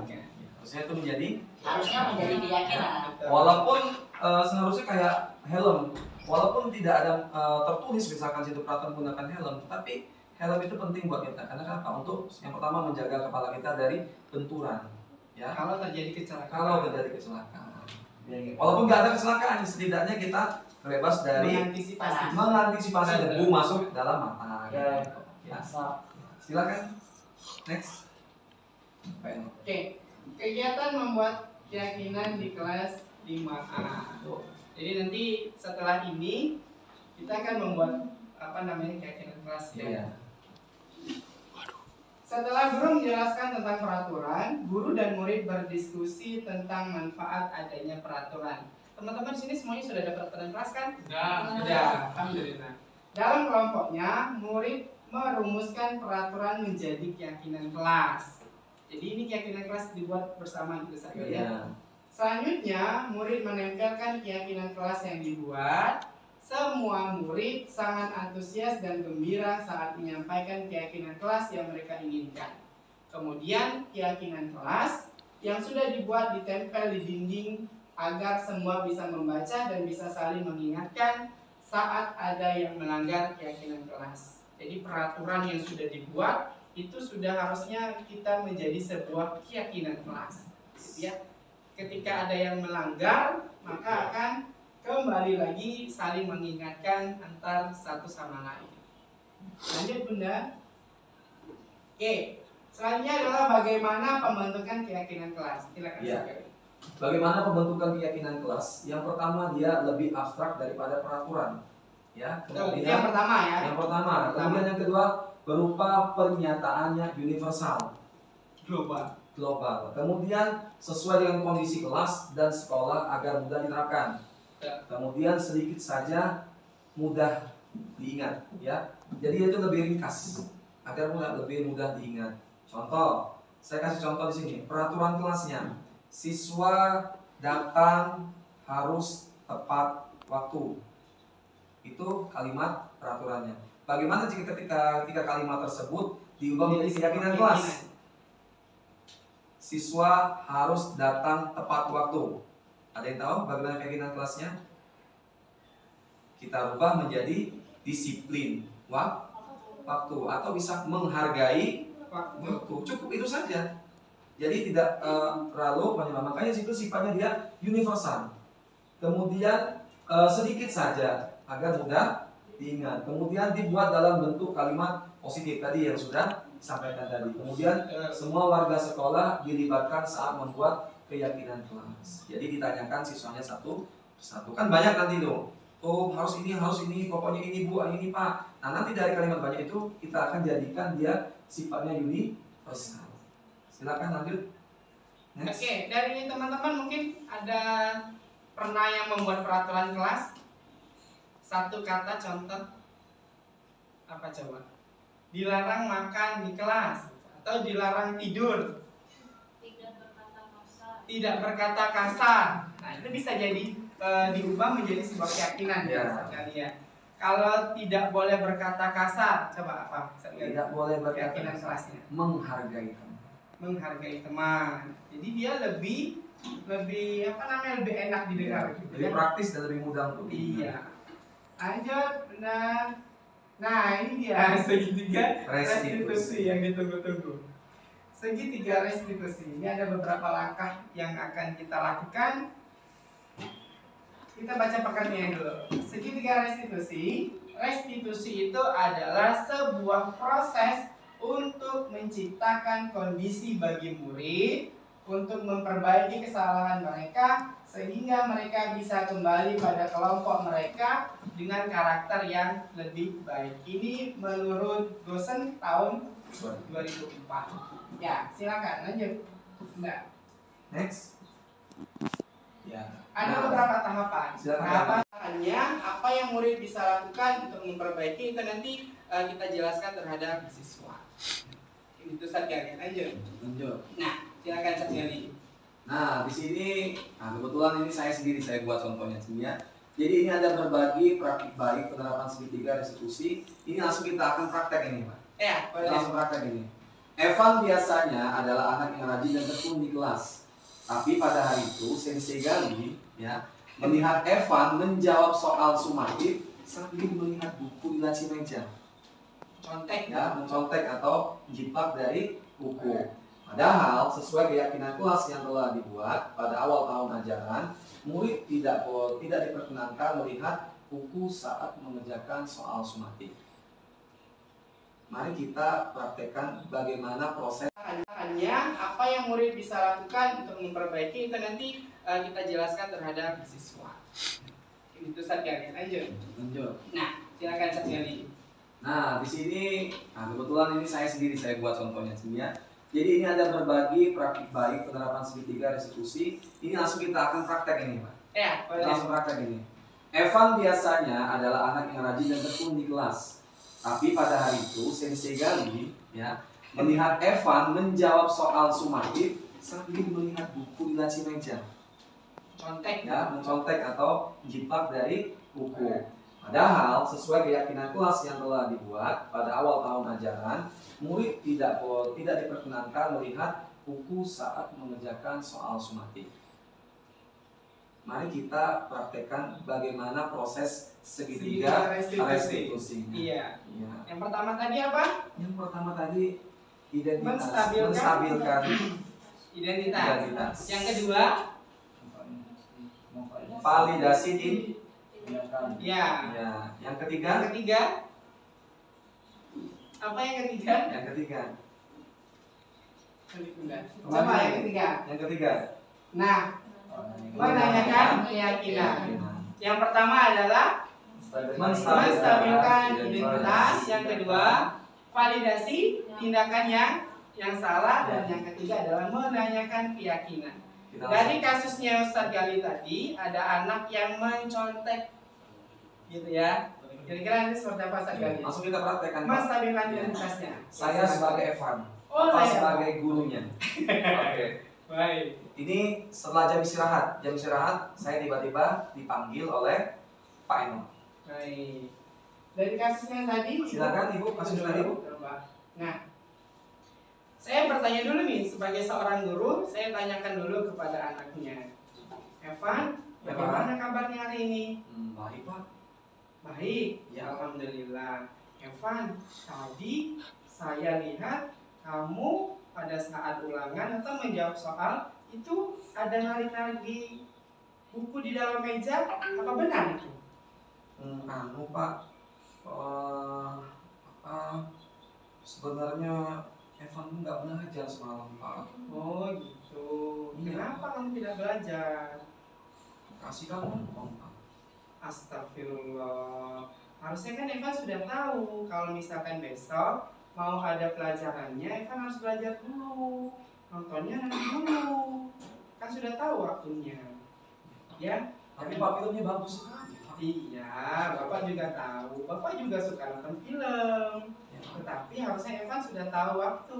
Harusnya itu menjadi, Harusnya menjadi keyakinan. walaupun seharusnya kayak helm, walaupun tidak ada tertulis misalkan situ peraturan menggunakan helm, tapi helm itu penting buat kita. Karena kenapa? Untuk yang pertama menjaga kepala kita dari benturan. Ya. Kalau terjadi kecelakaan. Kalau terjadi kecelakaan. Walaupun nggak ada kecelakaan, setidaknya kita bebas dari mengantisipasi debu masuk dalam mata. Ya. Gitu. Ya. Silakan. Next. Oke. Kegiatan membuat keyakinan di kelas 5A. Jadi nanti setelah ini kita akan membuat keyakinan kelas ya. Iya. Setelah guru menjelaskan tentang peraturan, guru dan murid berdiskusi tentang manfaat adanya peraturan. Teman-teman di sini semuanya sudah ada peraturan kelas kan? Sudah, alhamdulillah. Dalam kelompoknya, murid merumuskan peraturan menjadi keyakinan kelas. Jadi ini keyakinan kelas dibuat bersama gitu saja ya. Iya. Selanjutnya, murid menempelkan keyakinan kelas yang dibuat. Semua murid sangat antusias dan gembira saat menyampaikan keyakinan kelas yang mereka inginkan. Kemudian, keyakinan kelas yang sudah dibuat ditempel di dinding agar semua bisa membaca dan bisa saling mengingatkan saat ada yang melanggar keyakinan kelas. Jadi peraturan yang sudah dibuat itu sudah harusnya kita menjadi sebuah keyakinan kelas. Ya, ketika ada yang melanggar, maka akan kembali lagi saling mengingatkan antar satu sama lain. Lanjut Bunda. Oke, selanjutnya adalah bagaimana pembentukan keyakinan kelas. Silakan. Iya. Bagaimana pembentukan keyakinan kelas? Yang pertama dia lebih abstrak daripada peraturan. Ya. Itu Kemudian yang pertama ya. yang pertama. Kemudian yang kedua berupa pernyataannya universal, global. Kemudian sesuai dengan kondisi kelas dan sekolah agar mudah diterapkan. Kemudian sedikit saja mudah diingat, ya. Jadi itu lebih ringkas agar lebih mudah diingat. Contoh, saya kasih contoh di sini. Peraturan kelasnya, siswa datang harus tepat waktu. Itu kalimat peraturannya. Bagaimana jika ketika kalimat tersebut diubah menjadi keyakinan kelas? Siswa harus datang tepat waktu. Ada yang tahu bagaimana keyakinan kelasnya? Kita rubah menjadi disiplin waktu, atau bisa menghargai waktu. Cukup itu saja. Jadi tidak terlalu banyak. Makanya itu sifatnya dia universal. Kemudian sedikit saja agar mudah diingat. Kemudian dibuat dalam bentuk kalimat positif tadi yang sudah disampaikan tadi. Kemudian semua warga sekolah dilibatkan saat membuat keyakinan kelas. Jadi ditanyakan siswanya satu persatu. Kan banyak nanti tuh. Oh, harus ini, pokoknya ini Bu, ini Pak. Nah, nanti dari kalimat banyak itu kita akan jadikan dia sifatnya universal. Silakan lanjut. Next. Oke, dari teman-teman mungkin ada pernah yang membuat peraturan kelas? Satu kata contoh. Apa coba? Dilarang makan di kelas atau dilarang tidur. Tidak berkata kasar. Nah, itu bisa jadi diubah menjadi sebuah keyakinan ya. Kalau tidak boleh berkata kasar, coba apa? Tidak boleh berkata keyakinan kelasnya. Menghargai teman. Menghargai teman. Jadi dia lebih apa namanya, lebih enak didengar. Lebih praktis dan lebih mudah untuk iya. Lanjut, benar. Nah, ini dia segitiga restitusi yang ditunggu-tunggu. Segitiga restitusi. Ini ada beberapa langkah yang akan kita lakukan. Kita baca pekerjaannya dulu. Segitiga restitusi. Restitusi itu adalah sebuah proses untuk menciptakan kondisi bagi murid untuk memperbaiki kesalahan mereka sehingga mereka bisa kembali pada kelompok mereka dengan karakter yang lebih baik. Ini menurut dosen tahun 2004. Ya, silakan lanjut. Enggak. Next. Ya. Ada beberapa tahapan. Silakan. Tahapannya apa yang murid bisa lakukan untuk memperbaiki itu nanti kita jelaskan terhadap siswa. Itu saja. Lanjut. Nah, silakan Cak Yali. Nah, di sini, kebetulan ini saya buat contohnya sini ya. Jadi ini ada berbagi praktik baik penerapan segitiga restitusi. Ini langsung kita akan praktek ini, Pak. Ya, boleh. Langsung praktek ini. Evan biasanya adalah anak yang rajin dan tekun di kelas. Tapi pada hari itu, Sensei Gali ya, melihat Evan menjawab soal sumatif sambil melihat buku di laci meja. Contek Ya, mencontek atau jiplak dari buku. Padahal sesuai keyakinan kelas yang telah dibuat pada awal tahun ajaran, murid tidak diperkenankan melihat buku saat mengerjakan soal sumatif. Mari kita praktekkan bagaimana proses. Apa yang murid bisa lakukan untuk memperbaiki itu nanti kita jelaskan terhadap siswa. Itu saja. Lanjut. Nah, silakan Cak Yali. Nah, di sini, kebetulan ini saya buat contohnya sini ya. Jadi ini ada berbagi praktik baik penerapan segitiga restitusi. Ini langsung kita akan praktek ini, Pak. Ya, boleh. Langsung praktek ini. Evan biasanya adalah anak yang rajin dan tekun di kelas. Tapi pada hari itu Sensei Gali ya, melihat Evan menjawab soal sumatif sambil melihat buku di laci meja. Contek Ya, mencontek atau jiplak dari buku. Padahal sesuai keyakinan kelas yang telah dibuat pada awal tahun ajaran, murid tidak diperkenankan melihat buku saat mengerjakan soal sumatif. Mari kita praktekkan bagaimana proses segitiga restitusi. Iya. Yang pertama tadi apa? Yang pertama tadi identitas, menstabilkan identitas. Yang kedua, validasi di. Ya. Yang ketiga. Apa yang ketiga? Yang ketiga. Coba yang ketiga. Yang ketiga. Nah, menanyakan keyakinan. Yang pertama adalah menstabilkan identitas. Yang kedua, validasi tindakan yang salah, dan yang ketiga adalah menanyakan keyakinan. Dari kasusnya Ustadz Gali tadi, ada anak yang mencontek, gitu ya. Kira-kira ini seperti apa Ustadz Gali? Langsung kita praktekkan. Mas tampilkan identitasnya. Saya sebagai Evan, Oh, Bapak saya. sebagai gurunya. Oke. Baik. Ini setelah jam istirahat. Jam istirahat saya tiba-tiba dipanggil oleh Pak Eno. Baik. Dari kasusnya tadi, Silakan Ibu, kasus tadi Ibu. Nah, saya bertanya dulu nih sebagai seorang guru, saya tanyakan dulu kepada anaknya. Evan, bagaimana kabarnya hari ini? Baik Pak. Baik, Ya. Alhamdulillah. Evan, tadi saya lihat kamu pada saat ulangan atau menjawab soal itu ada narik-narik di buku di dalam meja, apa benar itu? Anu Pak, sebenarnya Evan tuh nggak belajar semalam Pak. Oh gitu. Kenapa kamu tidak belajar? Kasih kamu Pak. Astagfirullah. Harusnya kan Evan sudah tahu kalau misalkan besok mau ada pelajarannya, Evan harus belajar dulu. Nontonnya nanti dulu. Kan sudah tahu waktunya. Ya? Tapi Pak filmnya bagus sekali. Iya, Bapak juga tahu. Bapak juga suka nonton film. Tetapi harusnya Evan sudah tahu waktu.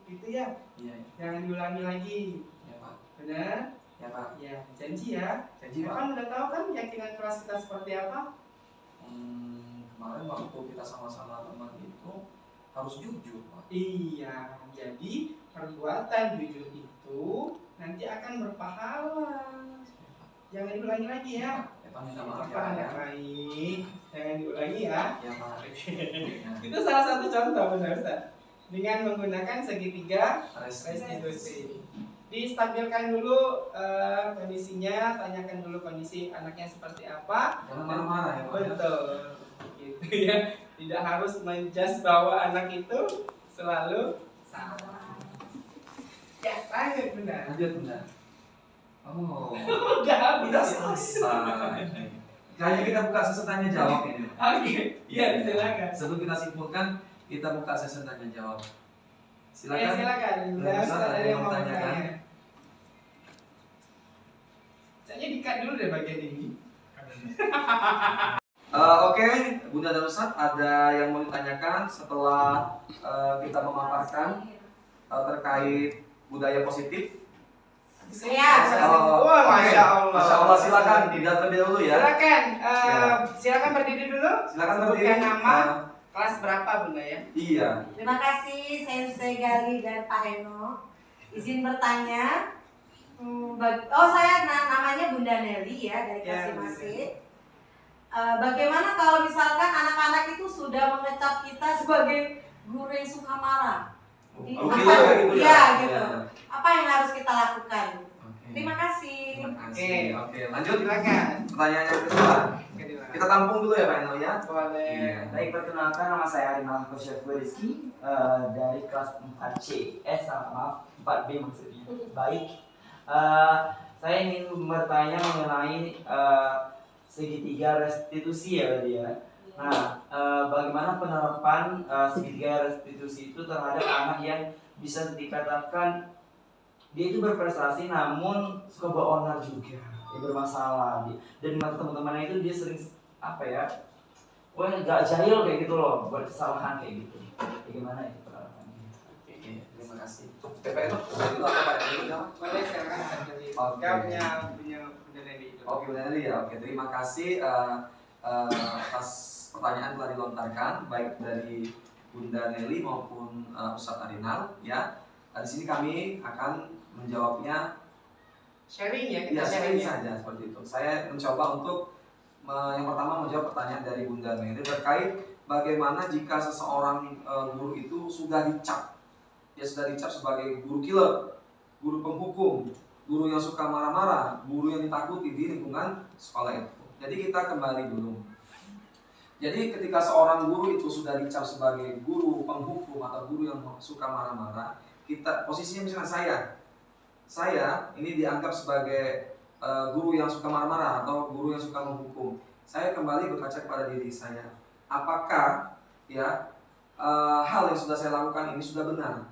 Gitu ya? Iya. Jangan diulangi lagi. Ya Pak. Benar? Ya Pak. Ya, janji ya. Janji Pak. Evan udah tahu kan keyakinan kelas kita seperti apa? Kemarin waktu kita sama-sama teman itu harus jujur Pak. Iya, jadi perbuatan jujur itu nanti akan berpahala. Jangan diulangi lagi ya. Evan minta maaf Apa anak ya. baik? Jangan diulangi ya. Ya Pak. Itu salah satu contoh benar Ustaz. Dengan menggunakan segitiga restitusi. Distabilkan dulu kondisinya, tanyakan dulu kondisi anaknya seperti apa. Jangan marah-marah ya Pak. Betul. Gitu ya. Tidak harus menjudge bahwa anak itu selalu salah. Ya, lanjut Bunda. Lanjut Bunda. Oh. Udah habis. Udah selesai. Kayaknya kita buka sesi tanya jawab ini. Oke. Iya, silakan. Sebelum kita simpulkan, kita buka sesi tanya jawab. Ya, Silakan. silakan. Bunda, Ustaz, ada ada yang mau tanyakan? bertanya. Saya di-cut dulu deh bagian ini. Oke, Bunda dan Ustaz, ada yang mau ditanyakan setelah kita memaparkan terkait budaya positif? Wah, Masya Allah. Masya Allah, silakan tidak terlebih dahulu ya. Silakan, silakan berdiri dulu. Silakan Sebutkan berdiri. nama, kelas berapa Bunda ya? Iya. Terima kasih Sensei Gali dan Pak Eno. Izin bertanya. Saya namanya Bunda Nelly ya dari Ya, Kasimasi. Bagaimana kalau misalkan anak-anak itu sudah mengecap kita sebagai guru yang suka marah? Iya gitu. Apa yang harus kita lakukan? Terima kasih. Oke, lanjut. Silakan. Pertanyaan yang kedua. Kita tampung dulu ya Pak Eno ya. Boleh. Iya. Baik, perkenalkan nama saya Arinal Kosyaful Rizky dari kelas 4C. Maaf, 4B maksudnya. Baik. Saya ingin bertanya mengenai segitiga restitusi ya dia. Nah, bagaimana penerapan segitiga restitusi itu terhadap anak yang bisa dikatakan dia itu berprestasi namun suka bawa onar juga, dia bermasalah dan mata teman-temannya itu dia sering apa ya, wah nggak jahil kayak gitu loh, buat kesalahan kayak gitu. Bagaimana itu penerapannya? Oke, terima kasih. PPN itu apa Pak Eno? Boleh silakan Ustaz. Oke. Jawabnya punya Bunda Nelly. Oke, Bunda Nelly ya. Oke, terima kasih atas pertanyaan telah dilontarkan baik dari Bunda Nelly maupun Ustadz Arinal ya. Di sini kami akan menjawabnya Sharing ya, kita ya sharing sharing ya. saja seperti itu. Saya mencoba untuk yang pertama menjawab pertanyaan dari Bunda Nelly terkait bagaimana jika seseorang guru itu sudah dicap, dia sudah dicap sebagai guru killer, guru penghukum, guru yang suka marah-marah, guru yang ditakuti di lingkungan sekolah itu. Jadi kita kembali dulu. Jadi ketika seorang guru itu sudah dicap sebagai guru penghukum atau guru yang suka marah-marah, kita posisinya misalnya saya ini dianggap sebagai guru yang suka marah-marah atau guru yang suka menghukum. Saya kembali berkaca kepada diri saya. Apakah ya hal yang sudah saya lakukan ini sudah benar?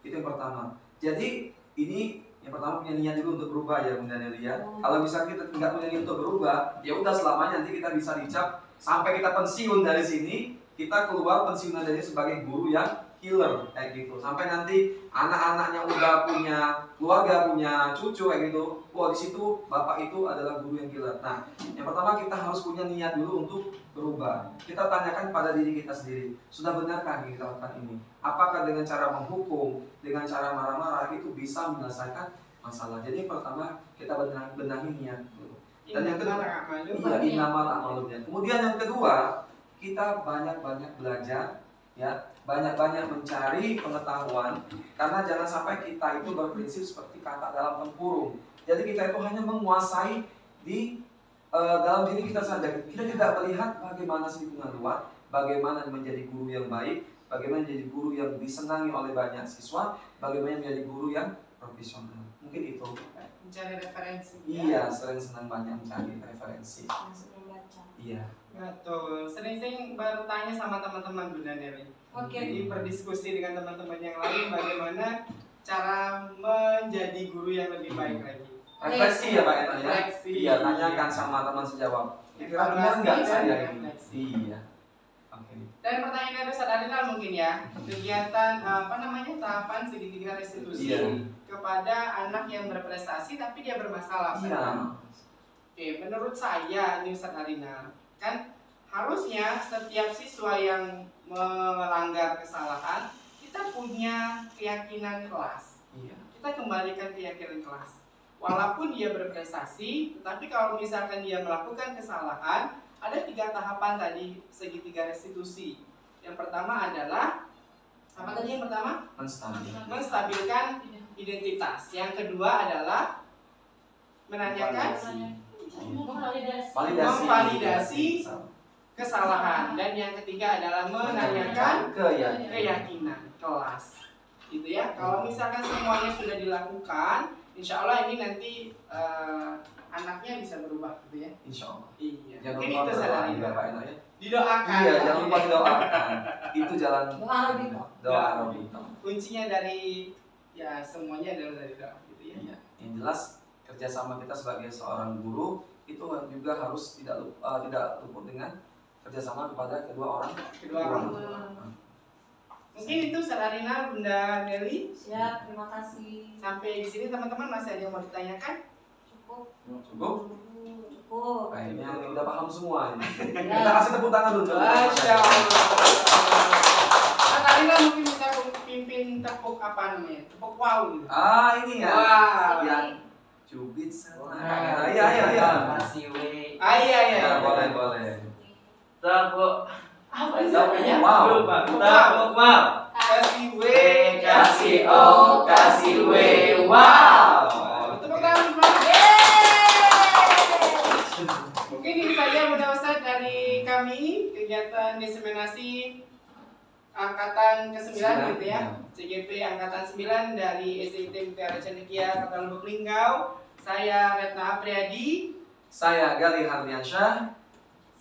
Itu yang pertama. Jadi ini Yang pertama punya niat dulu untuk berubah ya Bunda Nelly ya. Kalau bisa kita nggak punya niat untuk berubah, ya udah selamanya nanti kita bisa dicap sampai kita pensiun dari sini, kita keluar pensiunan dari sebagai guru yang healer kayak gitu. Sampai nanti anak-anaknya udah punya keluarga, punya cucu kayak gitu. Wah, di situ bapak itu adalah guru yang healer. Nah, yang pertama kita harus punya niat dulu untuk berubah. Kita tanyakan pada diri kita sendiri, sudah benarkah yang kita lakukan ini? Apakah dengan cara menghukum, dengan cara marah-marah itu bisa menyelesaikan masalah? Jadi pertama kita benahi niat dulu. Dan yang kedua, iya, innamal a'malu binniyat. Kemudian yang kedua, kita banyak-banyak belajar, ya, banyak-banyak mencari pengetahuan, karena jangan sampai kita itu berprinsip seperti kata dalam tempurung. Jadi kita itu hanya menguasai di dalam diri kita saja. Kita tidak melihat bagaimana lingkungan luar, bagaimana menjadi guru yang baik, bagaimana menjadi guru yang disenangi oleh banyak siswa, bagaimana menjadi guru yang profesional. Mungkin itu. Mencari referensi. Iya, sering senang banyak mencari referensi. Iya. Betul. Sering-sering bertanya sama teman-teman Bunda Nelly. Oke. Jadi berdiskusi dengan teman-teman yang lain bagaimana cara menjadi guru yang lebih baik lagi. Refleksi ya Pak Eno ya. Refleksi. Iya, tanyakan sama teman sejawat. Kira benar nggak saya ini? Iya. Oke. Dan pertanyaan dari Ustaz Arinal mungkin ya, kegiatan tahapan segitiga restitusi Iya. kepada anak yang berprestasi tapi dia bermasalah. Iya. Oke, menurut saya ini Ustaz Arinal, kan harusnya setiap siswa yang melanggar kesalahan kita punya keyakinan kelas. Iya. Kita kembalikan keyakinan kelas. Walaupun dia berprestasi, tetapi kalau misalkan dia melakukan kesalahan, ada 3 tahapan tadi segitiga restitusi. Yang pertama adalah apa tadi yang pertama? Menstabilkan identitas. Yang kedua adalah menanyakan memvalidasi kesalahan, dan yang ketiga adalah menanyakan keyakinan kelas. Gitu ya. Kalau misalkan semuanya sudah dilakukan, insya Allah ini nanti anaknya bisa berubah gitu ya. Insya Allah. Iya. Jangan Mungkin lupa itu berdoa saudari. juga Pak Eno ya. Didoakan. Iya, jangan lupa didoakan. Itu jalan Doa Robito. doa Robito. Kuncinya dari ya semuanya adalah dari doa gitu ya. Iya. Yang jelas kerjasama kita sebagai seorang guru itu juga harus tidak luput dengan kerjasama kepada kedua orang tua. Mungkin itu Sararina, Bunda Nelly. Siap, terima kasih. Sampai di sini teman-teman masih ada yang mau ditanyakan? Cukup. Cukup? Cukup. Kayaknya udah paham semua ini. Kita kasih tepuk tangan dulu. Masya Allah. Sararina mungkin bisa pimpin tepuk apa namanya? Tepuk wow gitu. Ini ya. Wow. Yang cubit sana. Iya. Masih we. Iya. Boleh. Tepuk. Apa sih Tepuk namanya? wow. Lupa. Tepuk wow. Kasih W, Kasih O, kasih W. Wow. Tepuk tangan semua. Mungkin ini saja Bunda Ustadz dari kami kegiatan diseminasi angkatan ke-9 gitu ya. CGP angkatan 9 dari SIT Mutiara Cendekia Kota Lubuk Linggau. Saya Retna Apriyadi. Saya Galih Hardiansyah.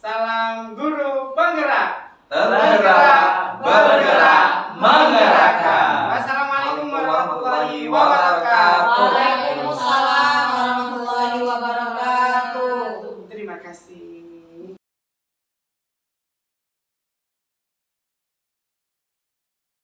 Salam guru penggerak. Tergerak, bergerak, menggerakkan. Wassalamualaikum warahmatullahi wabarakatuh. Waalaikumsalam.